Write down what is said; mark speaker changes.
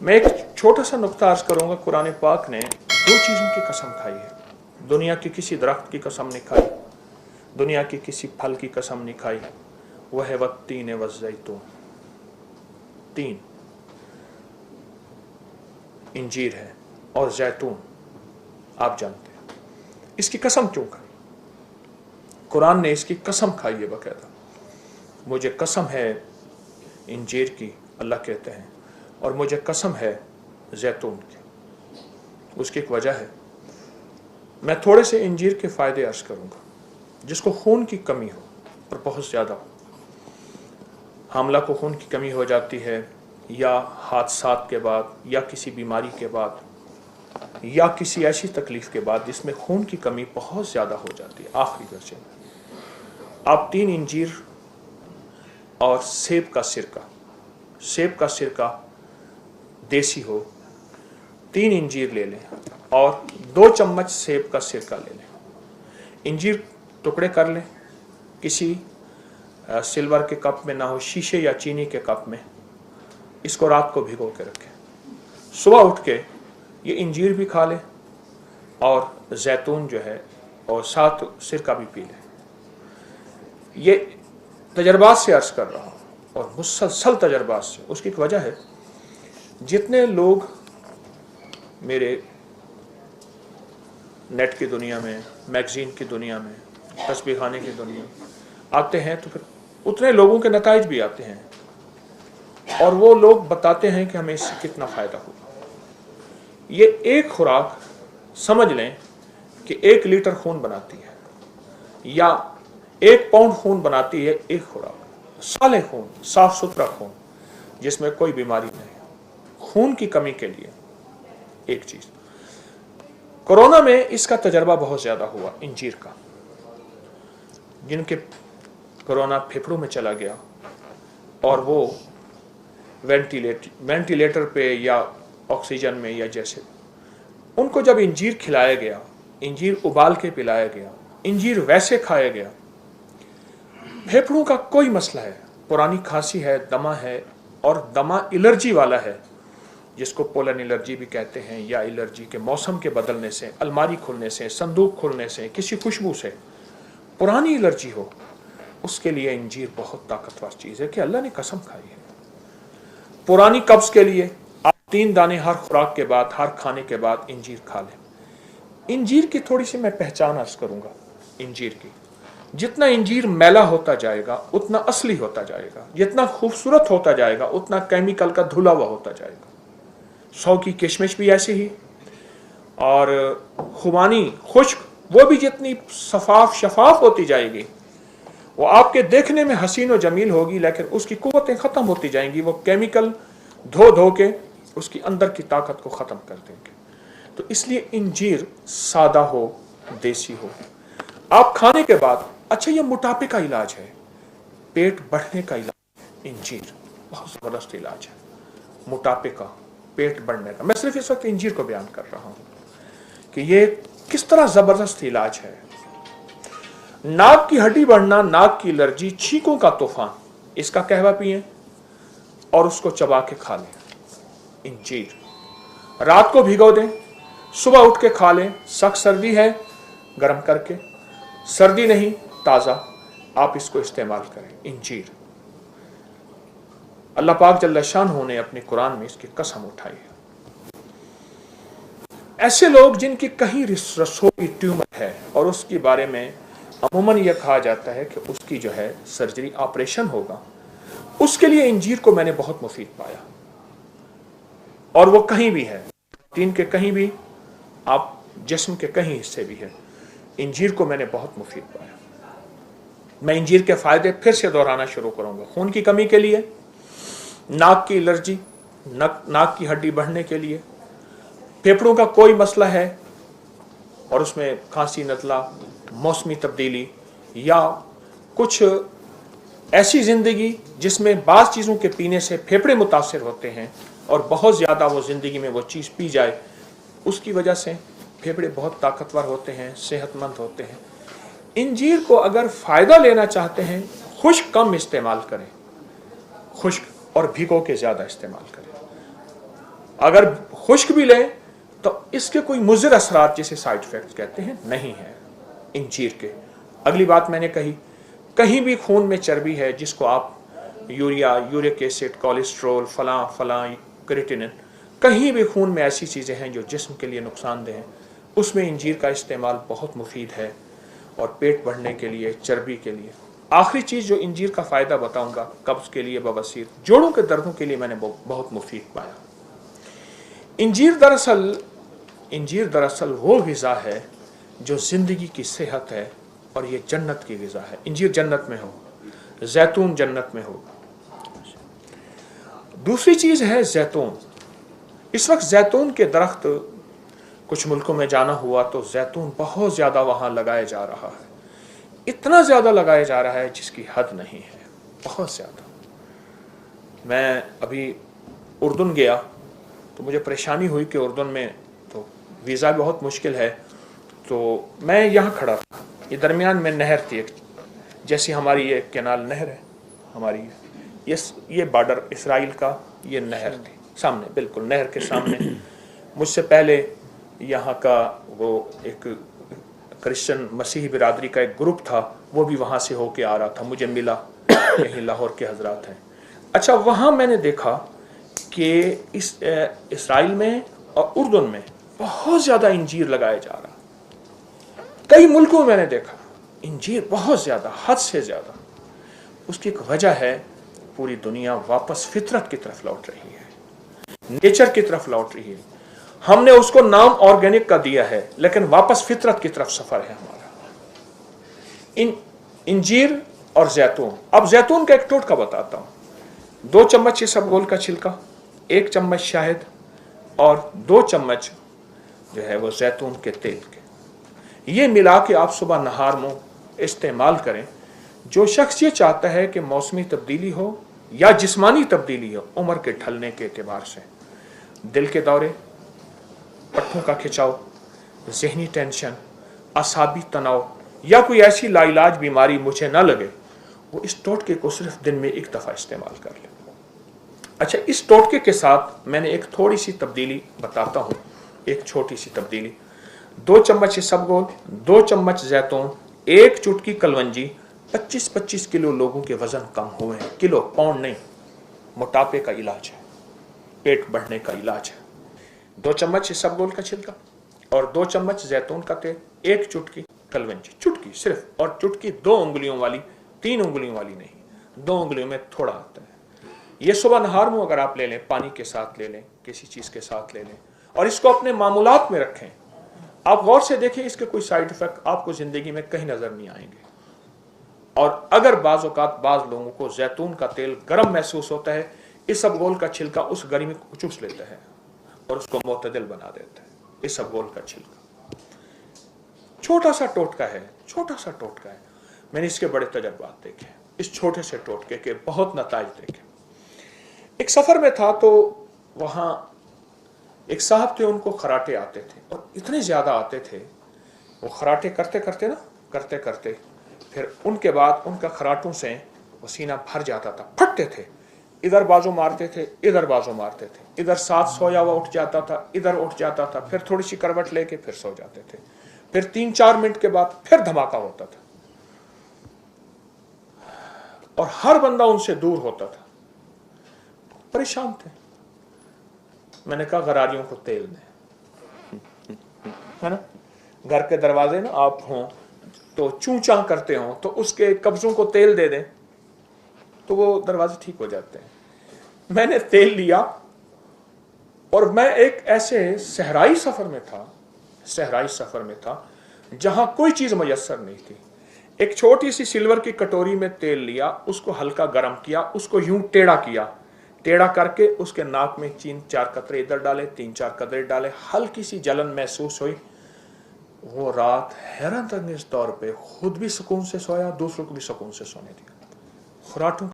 Speaker 1: मैं एक छोटा सा नुक्ता अर्ज करूंगा। कुरान पाक ने दो चीज़ों की कसम खाई है। दुनिया की किसी दरख्त की कसम नहीं खाई, दुनिया की किसी फल की कसम नहीं खाई। वह है वत्तीन वज़्ज़ैतून, तीन इंजीर है और जैतून। आप जानते हैं इसकी कसम क्यों खाई? कुरान ने इसकी कसम खाई है बाकायदा। मुझे कसम है इंजीर की, अल्लाह कहते हैं, और मुझे कसम है जैतून की। उसकी एक वजह है। मैं थोड़े से इंजीर के फ़ायदे अर्ज करूँगा। जिसको खून की कमी हो और बहुत ज़्यादा हो, हामला को खून की कमी हो जाती है, या हादसात के बाद, या किसी बीमारी के बाद, या किसी ऐसी तकलीफ़ के बाद जिसमें खून की कमी बहुत ज़्यादा हो जाती है, आखिरी दर्जे में आप 3 इंजीर और सेब का सिरका देसी हो, 3 इंजीर ले लें और 2 चम्मच सेब का सिरका ले लें। इंजीर टुकड़े कर लें, किसी सिल्वर के कप में ना हो, शीशे या चीनी के कप में। इसको रात को भिगो के रखें। सुबह उठ के ये इंजीर भी खा लें और जैतून जो है और साथ सिरका भी पी लें। ये तजर्बात से अर्ज कर रहा हूँ और मुसलसल तजर्बात से। उसकी एक वजह है, जितने लोग मेरे नेट की दुनिया में, मैगज़ीन की दुनिया में, तस्बीह खाने की दुनिया में आते हैं, तो फिर उतने लोगों के नताइज भी आते हैं और वो लोग बताते हैं कि हमें इससे कितना फ़ायदा हुआ। ये एक खुराक समझ लें कि 1 लीटर खून बनाती है, या 1 पाउंड खून बनाती है एक खुराक। साले खून, साफ सुथरा खून जिसमें कोई बीमारी नहीं। खून की कमी के लिए एक चीज़, कोरोना में इसका तजर्बा बहुत ज़्यादा हुआ इंजीर का। जिनके कोरोना फेफड़ों में चला गया और वो वेंटिलेटर पे या ऑक्सीजन में या जैसे, उनको जब इंजीर खिलाया गया, इंजीर उबाल के पिलाया गया, इंजीर वैसे खाया गया, फेफड़ों का कोई मसला है, पुरानी खांसी है, दमा है, और दमा एलर्जी वाला है जिसको पोलन एलर्जी भी कहते हैं, या एलर्जी के मौसम के बदलने से, अलमारी खुलने से, संदूक खुलने से, किसी खुशबू से पुरानी एलर्जी हो, उसके लिए इंजीर बहुत ताकतवर चीज़ है कि अल्लाह ने कसम खाई है। पुरानी कब्ज़ के लिए आप 3 दाने हर खुराक के बाद, हर खाने के बाद इंजीर खा लें। इंजीर की थोड़ी सी मैं पहचान अर्ज करूँगा। इंजीर की, जितना इंजीर मैला होता जाएगा उतना असली होता जाएगा, जितना खूबसूरत होता जाएगा उतना केमिकल का धुला हुआ होता जाएगा। 100 की किशमिश भी ऐसे ही, और खुबानी खुश्क वो भी जितनी शफाफ होती जाएगी, वो आपके देखने में हसीन और जमील होगी, लेकिन उसकी कुव्वतें ख़त्म होती जाएंगी। वो केमिकल धो के उसकी अंदर की ताकत को ख़त्म कर देंगे। तो इसलिए इंजीर सादा हो, देसी हो, आप खाने के बाद। अच्छा, ये मोटापे का इलाज है, पेट बढ़ने का इलाज। इंजीर बहुत ज़बरदस्त इलाज है मोटापे का, पेट बढ़ने का। मैं सिर्फ इस वक्त इंजीर को बयान कर रहा हूँ कि ये किस तरह ज़बरदस्त इलाज है। नाक की हड्डी बढ़ना, नाक की एलर्जी, छींकों का तूफान, इसका कहवा पिएं और उसको चबा के खा लें। इंजीर रात को भिगो दें, सुबह उठ के खा लें। सख्त सर्दी है, गर्म करके, सर्दी नहीं, ताज़ा आप इसको इस्तेमाल करें। इंजीर अल्लाह पाक जल्ल शानहू ने अपने कुरान में इसकी कसम उठाई है। ऐसे लोग जिनकी कहीं रसोई ट्यूमर है और उसके बारे में अमूमन यह कहा जाता है कि उसकी जो है सर्जरी, ऑपरेशन होगा, उसके लिए इंजीर को मैंने बहुत मुफीद पाया। और वो कहीं भी है, दिन के कहीं भी, आप जिस्म के कहीं हिस्से भी है, इंजीर को मैंने बहुत मुफीद पाया। मैं इंजीर के फ़ायदे फिर से दोहराना शुरू करूँगा। खून की कमी के लिए, नाक की एलर्जी, नाक की हड्डी बढ़ने के लिए, फेफड़ों का कोई मसला है और उसमें खांसी, नज़ला, मौसमी तब्दीली, या कुछ ऐसी ज़िंदगी जिसमें बाज़ चीज़ों के पीने से फेफड़े मुतासर होते हैं और बहुत ज़्यादा वो ज़िंदगी में वो चीज़ पी जाए, उसकी वजह से फेफड़े बहुत ताकतवर होते हैं, सेहतमंद होते हैं। इंजीर को अगर फ़ायदा लेना चाहते हैं, खुश्क कम इस्तेमाल करें, खुश्क और भिगो के ज़्यादा इस्तेमाल करें। अगर खुश्क भी लें तो इसके कोई मुज़िर असरात जिसे साइड इफ़ेक्ट्स कहते हैं नहीं है इंजीर के। अगली बात मैंने कही, कहीं भी खून में चर्बी है जिसको आप यूरिया, यूरिक एसिड, कोलेस्ट्रोल, फलां फलां, क्रिएटिनिन, कहीं भी खून में ऐसी चीज़ें हैं जो जिस्म के लिए नुकसानदेह हैं, उसमें इंजीर का इस्तेमाल बहुत मुफीद है और पेट बढ़ने के लिए, चर्बी के लिए। आखिरी चीज़ जो इंजीर का फ़ायदा बताऊंगा, कब्ज़ के लिए, बवासीर, जोड़ों के दर्दों के लिए मैंने बहुत मुफीद पाया। इंजीर दरअसल वो ग़िज़ा है जो ज़िंदगी की सेहत है और ये जन्नत की ग़िज़ा है। इंजीर जन्नत में हो, जैतून जन्नत में हो। दूसरी चीज़ है जैतून। इस वक्त जैतून के दरख्त कुछ मुल्कों में जाना हुआ तो जैतून बहुत ज़्यादा वहाँ लगाया जा रहा है, इतना ज़्यादा लगाया जा रहा है जिसकी हद नहीं है, बहुत ज़्यादा। मैं अभी उर्दन गया तो मुझे परेशानी हुई कि उर्दन में तो वीज़ा बहुत मुश्किल है, तो मैं यहाँ खड़ा था, ये दरमियान में नहर थी एक, जैसी हमारी ये कैनाल नहर है हमारी, ये बॉर्डर इसराइल का, ये नहर थी सामने, बिल्कुल नहर के सामने। मुझसे पहले यहाँ का वो एक क्रिश्चियन मसीही बिरादरी का एक ग्रुप था, वो भी वहाँ से होके आ रहा था, मुझे मिला, यहीं लाहौर के हजरात हैं। अच्छा, वहाँ मैंने देखा कि इस इसराइल में और उर्दन में बहुत ज़्यादा इंजीर लगाया जा रहा। कई मुल्कों में मैंने देखा इंजीर बहुत ज़्यादा, हद से ज़्यादा। उसकी एक वजह है, पूरी दुनिया वापस फितरत की तरफ लौट रही है, नेचर की तरफ लौट रही है। हमने उसको नाम ऑर्गेनिक का दिया है, लेकिन वापस फितरत की तरफ सफ़र है हमारा। इंजीर और जैतून। अब जैतून का एक टोटका बताता हूँ। 2 चम्मच इसबगोल का छिलका, 1 चम्मच शहद और 2 चम्मच जो है वो जैतून के तेल के, ये मिला के आप सुबह नहार मुँह इस्तेमाल करें। जो शख्स ये चाहता है कि मौसमी तब्दीली हो या जिस्मानी तब्दीली हो, उम्र के ढलने के एतबार से, दिल के दौरे, पट्टों का खिंचाव, जहनी टेंशन, असाबी तनाव या कोई ऐसी लाइलाज बीमारी मुझे ना लगे, वो इस टोटके को सिर्फ दिन में 1 दफ़ा इस्तेमाल कर ले। अच्छा, इस टोटके के साथ मैंने एक थोड़ी सी तब्दीली बताता हूँ, एक छोटी सी तब्दीली। 2 चम्मच इसबगोल, 2 चम्मच जैतून, 1 चुटकी कलवंजी। 25-25 किलो लोगों के वजन कम हुए हैं, किलो, पाउंड नहीं। मोटापे का इलाज है, पेट बढ़ने का इलाज है। 2 चम्मच इसबगोल का छिलका और 2 चम्मच जैतून का तेल, 1 चुटकी कलवंजी, चुटकी सिर्फ, और चुटकी 2 उंगलियों वाली, 3 उंगलियों वाली नहीं, 2 उंगलियों में थोड़ा आता है। ये सुबह नहार मुँह अगर आप ले लें, पानी के साथ ले लें, किसी चीज़ के साथ ले लें और इसको अपने मामूलात में रखें, आप गौर से देखें, इसके कोई साइड इफेक्ट आपको ज़िंदगी में कहीं नज़र नहीं आएंगे। और अगर बाज़ औक़ात बाज़ लोगों को जैतून का तेल गर्म महसूस होता है, इसबगोल का छिलका उस गर्मी को चूस लेता है और उसको मोतदिल बना देता है। इसबगोल का छिलका छोटा सा टोटका है, छोटा सा टोटका है। मैंने इसके बड़े तजर्बात देखे, इस छोटे से टोटके के बहुत नताइज देखे। एक सफ़र में था तो वहाँ एक साहब थे, उनको खराटे आते थे और इतने ज़्यादा आते थे, वो खराटे करते करते फिर उनके बाद उनका खराटों से पसीना भर जाता था, फटते थे, इधर बाजू मारते थे, इधर बाजू मारते थे, इधर साथ सोया हुआ उठ जाता था, इधर उठ जाता था, फिर थोड़ी सी करवट लेके फिर सो जाते थे, फिर 3-4 मिनट के बाद फिर धमाका होता था और हर बंदा उनसे दूर होता था, परेशान थे। मैंने कहा गरारियों को तेल दें, है ना, घर के दरवाजे ना आप हों तो चूं-चां करते हों तो उसके कब्जों को तेल दे दें तो वो दरवाजे ठीक हो जाते हैं। मैंने तेल लिया और मैं एक ऐसे सहराई सफ़र में था जहां कोई चीज़ मयस्सर नहीं थी। एक छोटी सी सिल्वर की कटोरी में तेल लिया, उसको हल्का गर्म किया, उसको यूं टेढ़ा किया, टेढ़ा करके उसके नाक में 3-4 कतरे इधर डाले, 3-4 कतरे डाले, हल्की सी जलन महसूस हुई। वो रात हैरत अंगेज तौर पे खुद भी सुकून से सोया, दूसरों को भी सुकून से सोने दिया। खुराटों